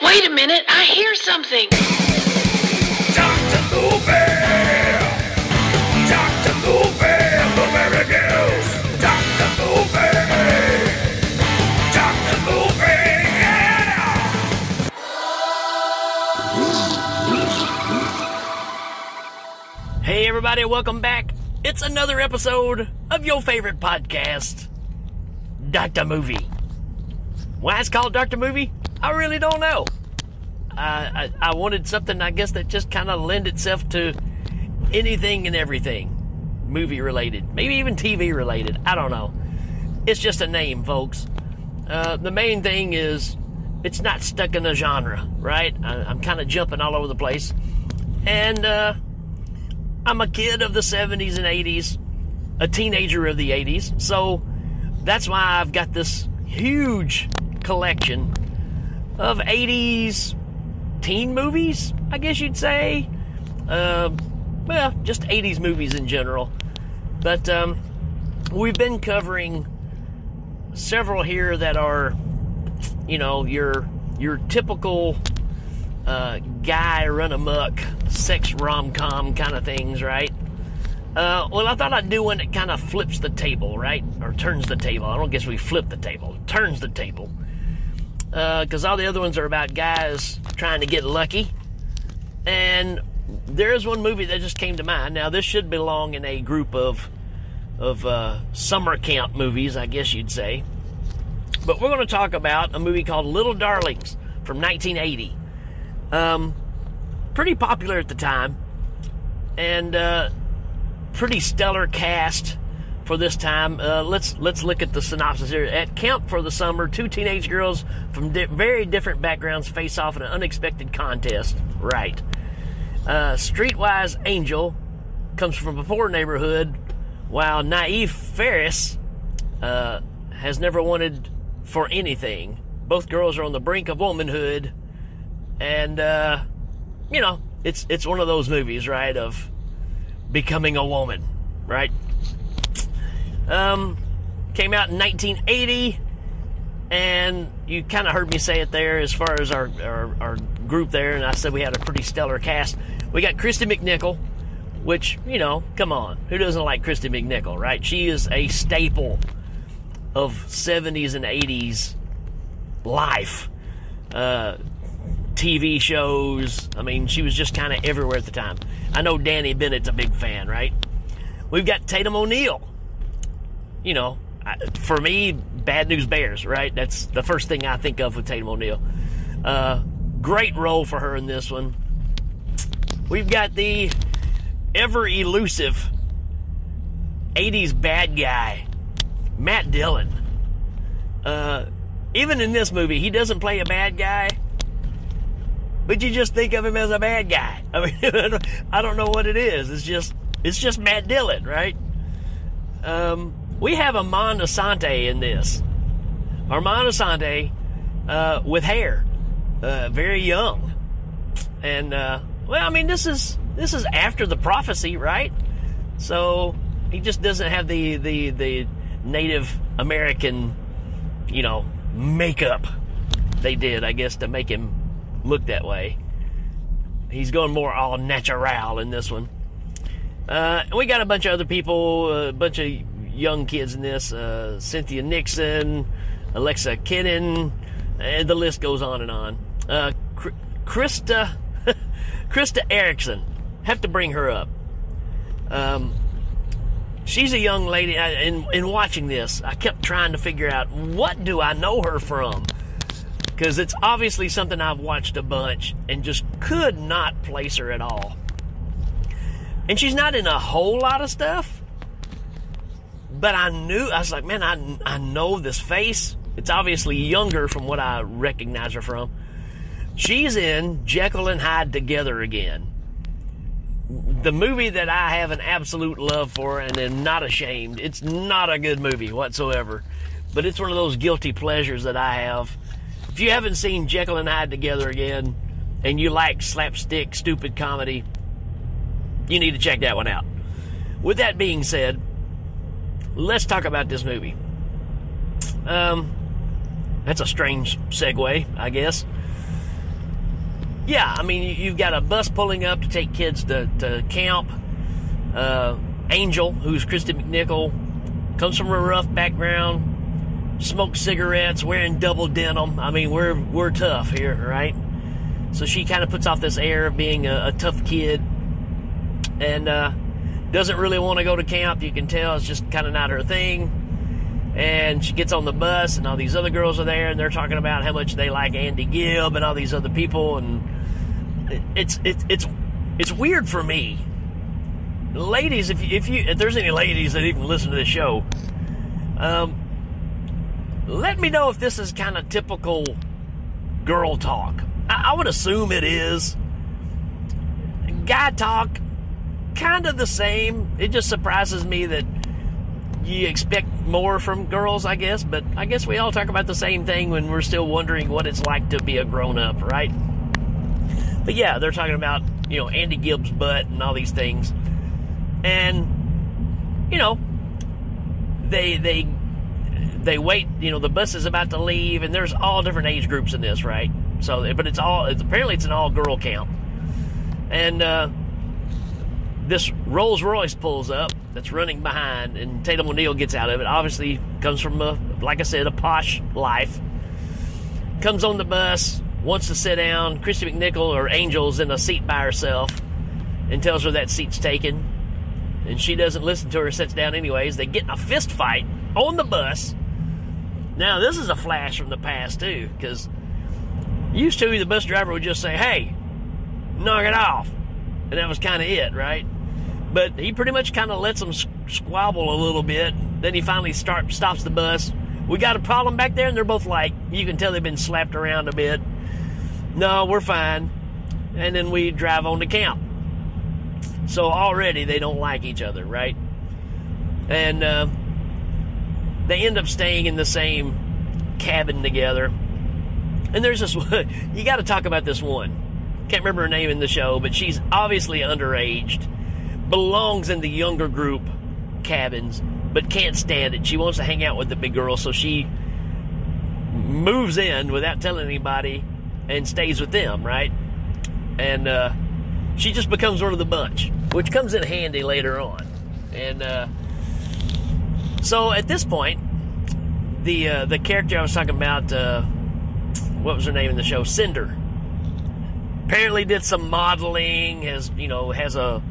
Wait a minute, I hear something. Dr. Movie! Dr. Movie! Blueberry News! Dr. Movie! Dr. Movie! Yeah! Hey everybody, welcome back. It's another episode of your favorite podcast, Dr. Movie. Why it's called Dr. Movie? I really don't know. I wanted something, I guess, that just kind of lend itself to anything and everything movie related, maybe even TV related. I don't know. It's just a name, folks. The main thing is it's not stuck in a genre, right? I'm kind of jumping all over the place. And I'm a kid of the 70s and 80s, a teenager of the 80s. So that's why I've got this huge collection of 80s teen movies, I guess you'd say. Well, just 80s movies in general. But we've been covering several here that are, you know, your typical guy run amok, sex rom-com kind of things, right? Well, I thought I'd do one that kind of flips the table, right? Or turns the table. I don't guess we flip the table. It turns the table. Because all the other ones are about guys trying to get lucky. And there is one movie that just came to mind. Now, this should belong in a group of summer camp movies, I guess you'd say. But we're going to talk about a movie called Little Darlings from 1980. Pretty popular at the time. And pretty stellar cast for this time. Let's look at the synopsis here. At camp for the summer, two teenage girls from very different backgrounds face off in an unexpected contest. Right. Streetwise Angel comes from a poor neighborhood, while naive Ferris has never wanted for anything. Both girls are on the brink of womanhood, and you know, it's one of those movies, right, of becoming a woman, right? Came out in 1980, and you kind of heard me say it there as far as our group there, and I said we had a pretty stellar cast. We got Christy McNichol, which, you know, come on, who doesn't like Christy McNichol, right? She is a staple of 70s and 80s life, TV shows. I mean, she was just kind of everywhere at the time. I know Danny Bennett's a big fan, right? We've got Tatum O'Neal. You know, for me, Bad News Bears, right? That's the first thing I think of with Tatum O'Neal. Great role for her in this one. We've got the ever-elusive 80s bad guy, Matt Dillon. Even in this movie, he doesn't play a bad guy, but you just think of him as a bad guy. I mean, I don't know what it is. It's just Matt Dillon, right? We have Armand Assante in this. Armand Assante with hair, very young, and well, I mean, this is after the prophecy, right? So he just doesn't have the Native American, you know, makeup they did, I guess, to make him look that way. He's going more all natural in this one. And we got a bunch of other people, a bunch of young kids in this. Cynthia Nixon, Alexa Kennan, and the list goes on and on. Krista Erickson, have to bring her up. She's a young lady. In watching this, I kept trying to figure out, what do I know her from? Because it's obviously something I've watched a bunch and just could not place her at all. And she's not in a whole lot of stuff, but I was like, man, I know this face. It's obviously younger from what I recognize her from. She's in Jekyll and Hyde Together Again. The movie that I have an absolute love for and am not ashamed. It's not a good movie whatsoever, but it's one of those guilty pleasures that I have. If you haven't seen Jekyll and Hyde Together Again and you like slapstick, stupid comedy, you need to check that one out. With that being said, let's talk about this movie. That's a strange segue, I guess. yeah, I mean, you've got a bus pulling up to take kids to camp. Angel, who's Christy McNichol, comes from a rough background, smokes cigarettes, wearing double denim. I mean, we're tough here, right? So she kind of puts off this air of being a tough kid, and doesn't really want to go to camp. You can tell it's just kind of not her thing. And she gets on the bus, and all these other girls are there, and they're talking about how much they like Andy Gibb and all these other people, and it's weird for me. Ladies, if there's any ladies that even listen to this show, let me know if this is kind of typical girl talk. I would assume it is. Guy talk, kind of the same. It just surprises me that you expect more from girls, I guess. But I guess we all talk about the same thing when we're still wondering what it's like to be a grown-up, right? But yeah, they're talking about, Andy Gibb's butt and all these things. And, they wait, the bus is about to leave, and there's all different age groups in this, right? So, but apparently it's an all-girl camp. And this Rolls Royce pulls up that's running behind, and Tatum O'Neal gets out of it. Obviously comes from, like I said, a posh life. Comes on the bus, wants to sit down. Christy McNichol, or Angel's, in a seat by herself and tells her that seat's taken. And she doesn't listen to her, sits down anyways. They get in a fist fight on the bus. Now, this is a flash from the past, too, because used to, the bus driver would just say, "Hey, knock it off." And that was kind of it, right? But he pretty much kind of lets them squabble a little bit. Then he finally stops the bus. "We got a problem back there?" And they're both like, you can tell they've been slapped around a bit. "No, we're fine." And then we drive on to camp. So already they don't like each other, right? And they end up staying in the same cabin together. And there's this one, you got to talk about this one. Can't remember her name in the show, but she's obviously underaged, belongs in the younger group cabins, but can't stand it. She wants to hang out with the big girls, so she moves in without telling anybody and stays with them, right? And she just becomes one of the bunch, which comes in handy later on. And so at this point, the character I was talking about, what was her name in the show? Cinder. Apparently did some modeling, has a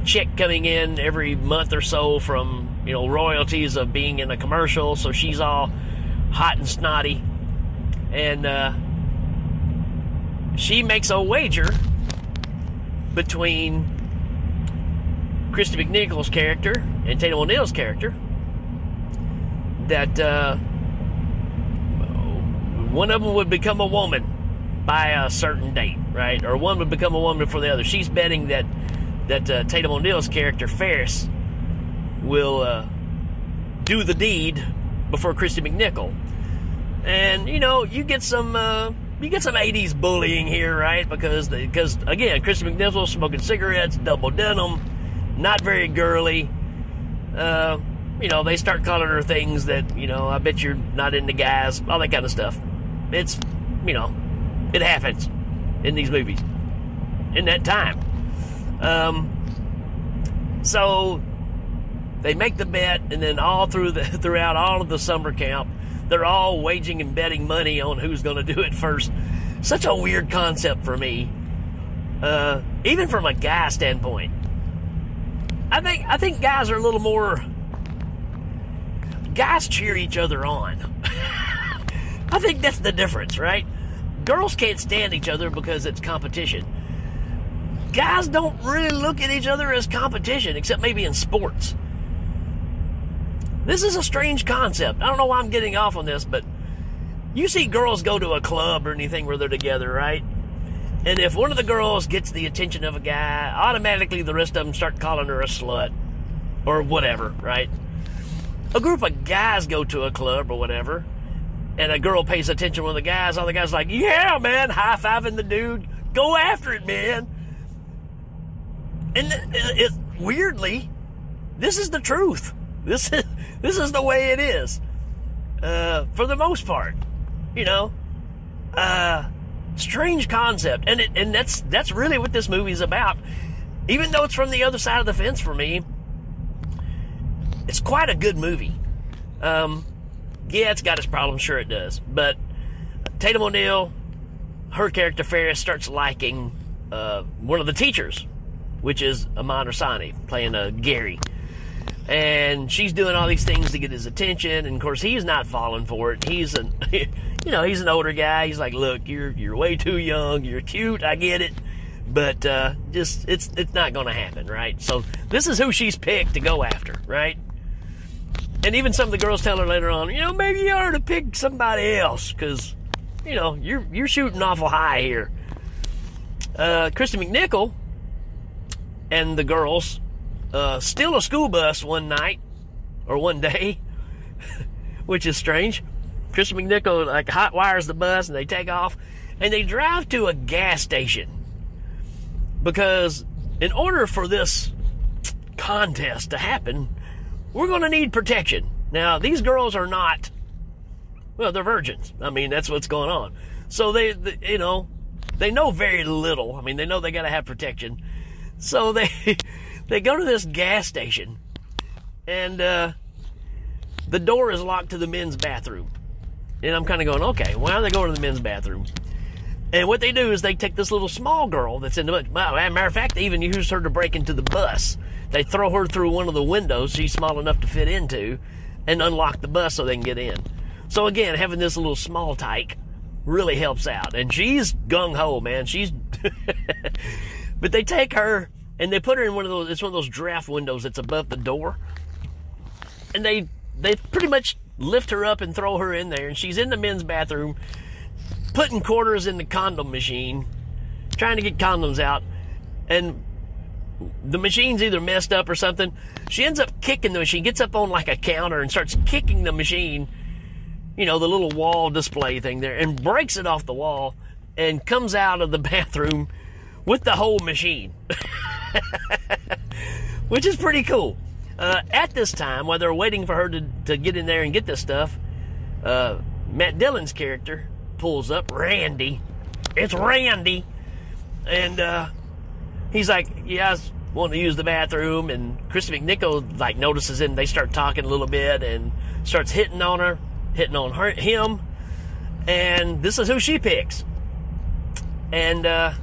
check coming in every month or so from, royalties of being in a commercial, so she's all hot and snotty. And she makes a wager between Christy McNichol's character and Tatum O'Neal's character that one of them would become a woman by a certain date, right? Or one would become a woman before the other. She's betting that Tatum O'Neal's character, Ferris, will do the deed before Christy McNichol. And, you get some 80s bullying here, right? Because again, Christy McNichol smoking cigarettes, double denim, not very girly. They start calling her things that, I bet you're not into guys, all that kind of stuff. It's, it happens in these movies in that time. So they make the bet, and then throughout all of the summer camp, they're all waging and betting money on who's going to do it first. Such a weird concept for me, even from a guy standpoint. I think guys are a little more. Guys cheer each other on. I think that's the difference, right? Girls can't stand each other because it's competition. Guys don't really look at each other as competition, except maybe in sports. This is a strange concept. I don't know why I'm getting off on this, but you see girls go to a club or anything where they're together, right? And if one of the girls gets the attention of a guy, automatically the rest of them start calling her a slut or whatever, right? A group of guys go to a club or whatever, and a girl pays attention to one of the guys, all the guys are like, "Yeah, man," high-fiving the dude. Go after it, man. And weirdly, this is the truth. This is the way it is. For the most part. Strange concept, and that's really what this movie is about. Even though it's from the other side of the fence for me, it's quite a good movie. Yeah, it's got its problems, sure it does. But Tatum O'Neal, her character Ferris, starts liking one of the teachers, which is Aman Rassani, playing Gary. And she's doing all these things to get his attention, and of course he's not falling for it. He's he's an older guy. He's like, look, you're way too young. You're cute, I get it, but it's not going to happen, right? So this is who she's picked to go after, right? And even some of the girls tell her later on, maybe you ought to pick somebody else, because you're shooting awful high here. Kristen McNichol and the girls steal a school bus one day, which is strange. Kristen McNichol hot wires the bus, and they take off, and they drive to a gas station, because in order for this contest to happen, we're going to need protection. Now, these girls are not, they're virgins. I mean, that's what's going on. So they know very little. I mean, they know they got to have protection. So they go to this gas station, and the door is locked to the men's bathroom. And I'm kind of going, okay, why are they going to the men's bathroom? And what they do is they take this little small girl that's in the bus. Matter of fact, they even use her to break into the bus. They throw her through one of the windows she's small enough to fit into and unlock the bus so they can get in. So again, having this little small tyke really helps out. And she's gung-ho, man. But they take her and they put her in it's one of those draft windows that's above the door. And they pretty much lift her up and throw her in there, and she's in the men's bathroom putting quarters in the condom machine, trying to get condoms out, and the machine's either messed up or something. She ends up kicking the machine, gets up on like a counter and starts kicking the machine, the little wall display thing there, and breaks it off the wall and comes out of the bathroom with the whole machine. Which is pretty cool. At this time, while they're waiting for her to get in there and get this stuff, Matt Dillon's character pulls up, Randy. It's Randy. And he's like, yeah, I was wanting to use the bathroom. And Kristen McNichol notices him. They start talking a little bit and starts hitting on him. And this is who she picks. And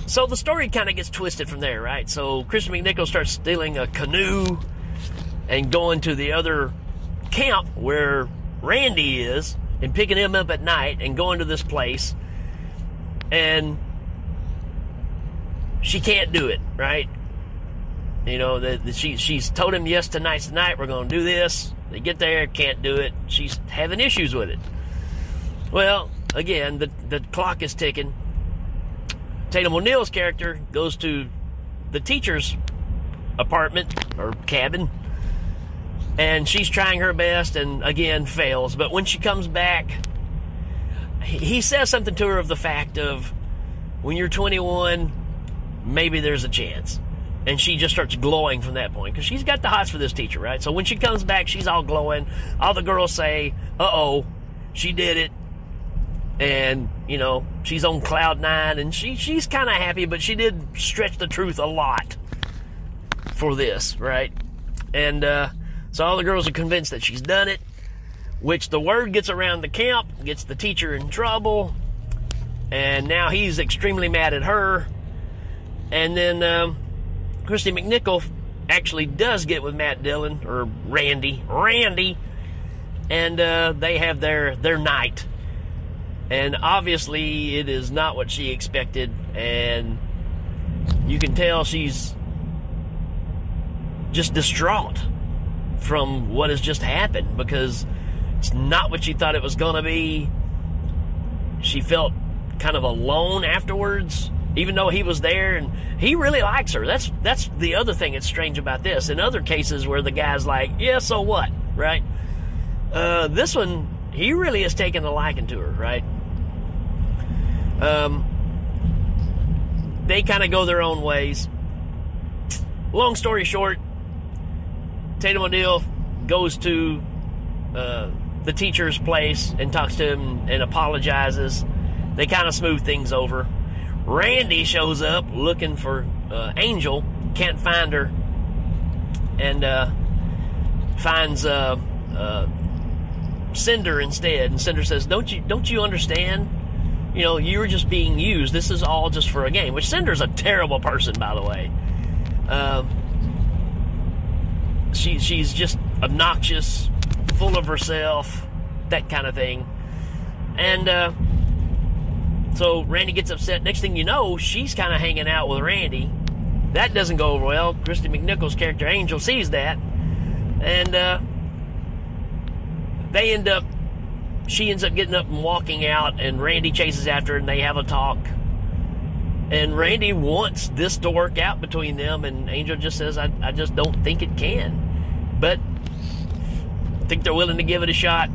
so the story kind of gets twisted from there, right? So Kristen McNichol starts stealing a canoe and going to the other camp where Randy is and picking him up at night and going to this place. And she can't do it, right? She's told him, yes, tonight's the night, we're going to do this. They get there, can't do it. She's having issues with it. Well, again, the clock is ticking. Tatum O'Neal's character goes to the teacher's apartment or cabin, and she's trying her best and again fails. But when she comes back, he says something to her of the fact of, when you're 21, maybe there's a chance. And she just starts glowing from that point, because she's got the hots for this teacher, right? So when she comes back, she's all glowing. All the girls say, uh-oh, she did it. And, she's on cloud nine, and she's kind of happy, but she did stretch the truth a lot for this, right? And so all the girls are convinced that she's done it, which the word gets around the camp, gets the teacher in trouble, and now he's extremely mad at her. And then Christy McNichol actually does get with Matt Dillon, or Randy, and they have their night. And obviously it is not what she expected, and you can tell she's just distraught from what has just happened, because it's not what she thought it was going to be. She felt kind of alone afterwards, even though he was there, and he really likes her. That's the other thing that's strange about this. In other cases where the guy's like, yeah, so what, right? This one, he really has taken a liking to her, right? They kind of go their own ways. Long story short, Tatum O'Neal goes to the teacher's place and talks to him and apologizes they kind of smooth things over. Randy shows up looking for Angel, can't find her, and finds Cinder instead. And Cinder says, "Don't you understand? You know, you were just being used. This is all just for a game." Which Cinder's a terrible person, by the way. She's just obnoxious, full of herself, that kind of thing. And so Randy gets upset. Next thing you know, she's kind of hanging out with Randy. That doesn't go over well. Christy McNichol's character Angel sees that, and she ends up getting up and walking out, and Randy chases after her, and they have a talk. And Randy wants this to work out between them, and Angel just says, I just don't think it can. But I think they're willing to give it a shot.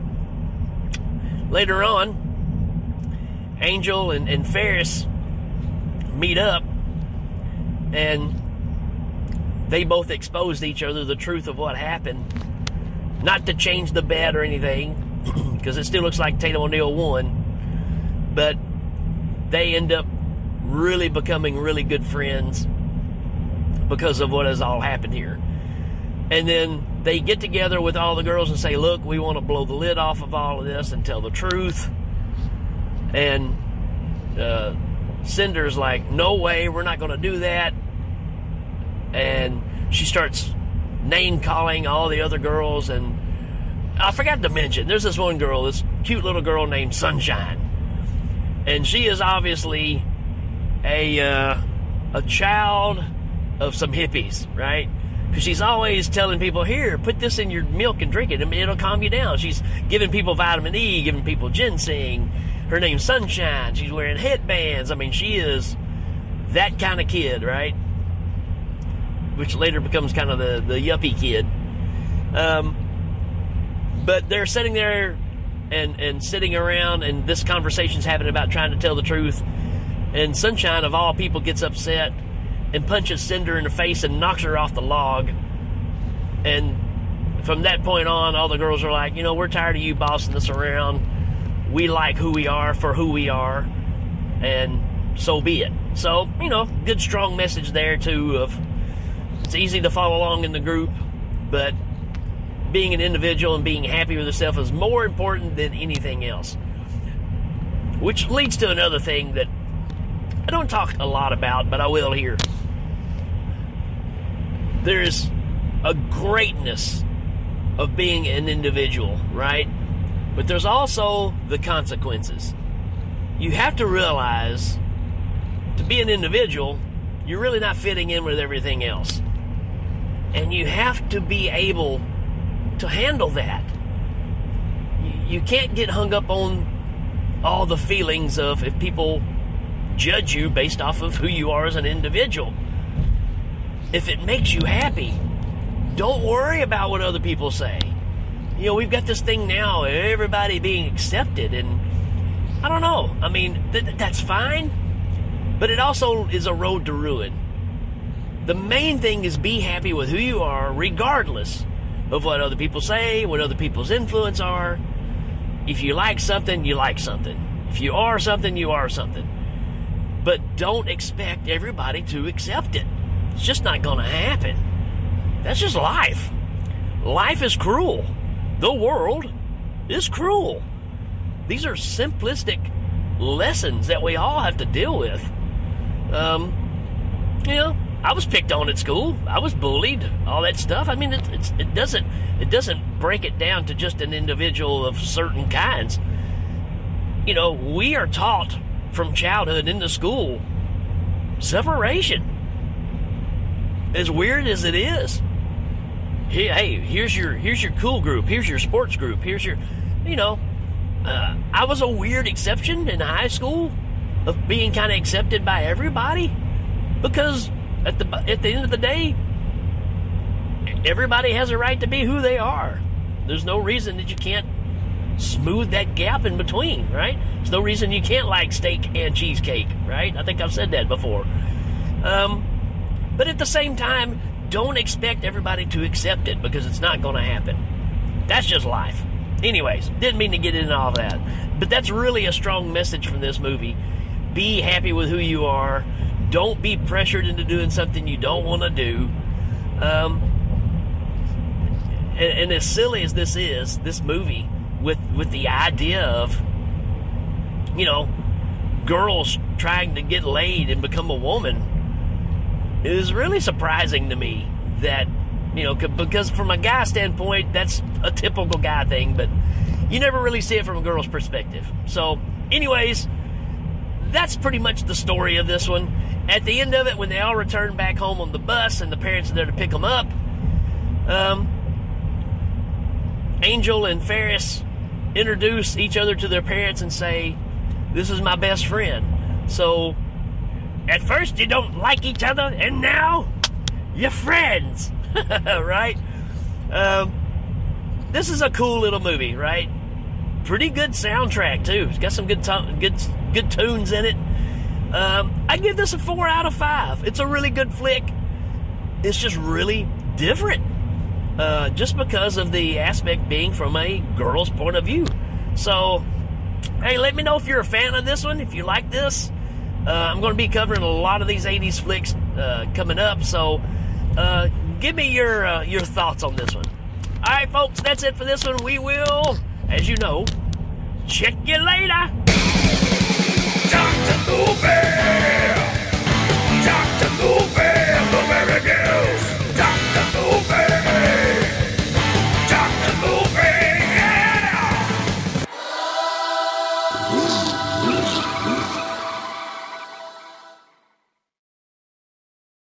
Later on, Angel and Ferris meet up, and they both exposed each other the truth of what happened. Not to change the bet or anything, because it still looks like Tatum O'Neal won, but they end up really becoming really good friends because of what has all happened here. And then they get together with all the girls and say, look, we want to blow the lid off of all of this and tell the truth. And Cinder's like, no way, we're not going to do that. And she starts name-calling all the other girls. And I forgot to mention, there's this one girl, this cute little girl named Sunshine. And she is obviously a child of some hippies, right? Because she's always telling people, here, put this in your milk and drink it, and it'll calm you down. She's giving people vitamin E, giving people ginseng. Her name's Sunshine. She's wearing headbands. I mean, she is that kind of kid, right? Which later becomes kind of the yuppie kid. But they're sitting there and sitting around, and this conversation's happening about trying to tell the truth. And Sunshine, of all people, gets upset and punches Cinder in the face and knocks her off the log. And from that point on, all the girls are like, you know, we're tired of you bossing us around. We like who we are for who we are, and so be it. So, you know, good strong message there, too, of it's easy to follow along in the group, but being an individual and being happy with yourself is more important than anything else. Which leads to another thing that I don't talk a lot about, but I will here. There's a greatness of being an individual, right? But there's also the consequences. You have to realize, to be an individual, you're really not fitting in with everything else. And you have to be able to handle that. You can't get hung up on all the feelings of if people judge you based off of who you are as an individual. If it makes you happy, don't worry about what other people say. You know, we've got this thing now, everybody being accepted, and I don't know. I mean, that's fine, but it also is a road to ruin. The main thing is be happy with who you are, regardless of what other people say, what other people's influence are. If you like something, you like something. If you are something, you are something. But don't expect everybody to accept it. It's just not going to happen. That's just life. Life is cruel. The world is cruel. These are simplistic lessons that we all have to deal with. You know, I was picked on at school. I was bullied. All that stuff. I mean, it doesn't break it down to just an individual of certain kinds. You know, we are taught from childhood into school separation. As weird as it is. Hey, here's your cool group. Here's your sports group. Here's your, you know, I was a weird exception in high school of being kind of accepted by everybody, because at the end of the day, everybody has a right to be who they are. There's no reason that you can't smooth that gap in between, right? There's no reason you can't like steak and cheesecake, right? I think I've said that before. But at the same time, don't expect everybody to accept it, because it's not going to happen. That's just life. anyways, didn't mean to get into all that. But that's really a strong message from this movie. Be happy with who you are. Don't be pressured into doing something you don't want to do. And as silly as this is, this movie, with the idea of, you know, girls trying to get laid and become a woman, is really surprising to me. That, you know, because from a guy standpoint, that's a typical guy thing, but you never really see it from a girl's perspective. So, anyways, that's pretty much the story of this one. At the end of it, when they all return back home on the bus and the parents are there to pick them up, Angel and Ferris introduce each other to their parents and say, "This is my best friend." So, at first you don't like each other, and now you're friends, right? This is a cool little movie, right? Pretty good soundtrack too. It's got some good tunes in it. I give this a 4 out of 5. It's a really good flick. It's just really different, just because of the aspect being from a girl's point of view. So, hey, let me know if you're a fan of this one, if you like this. I'm going to be covering a lot of these 80s flicks coming up, so give me your thoughts on this one. All right, folks, that's it for this one. We will, as you know, check you later. Dr. Movie! Dr. Movie!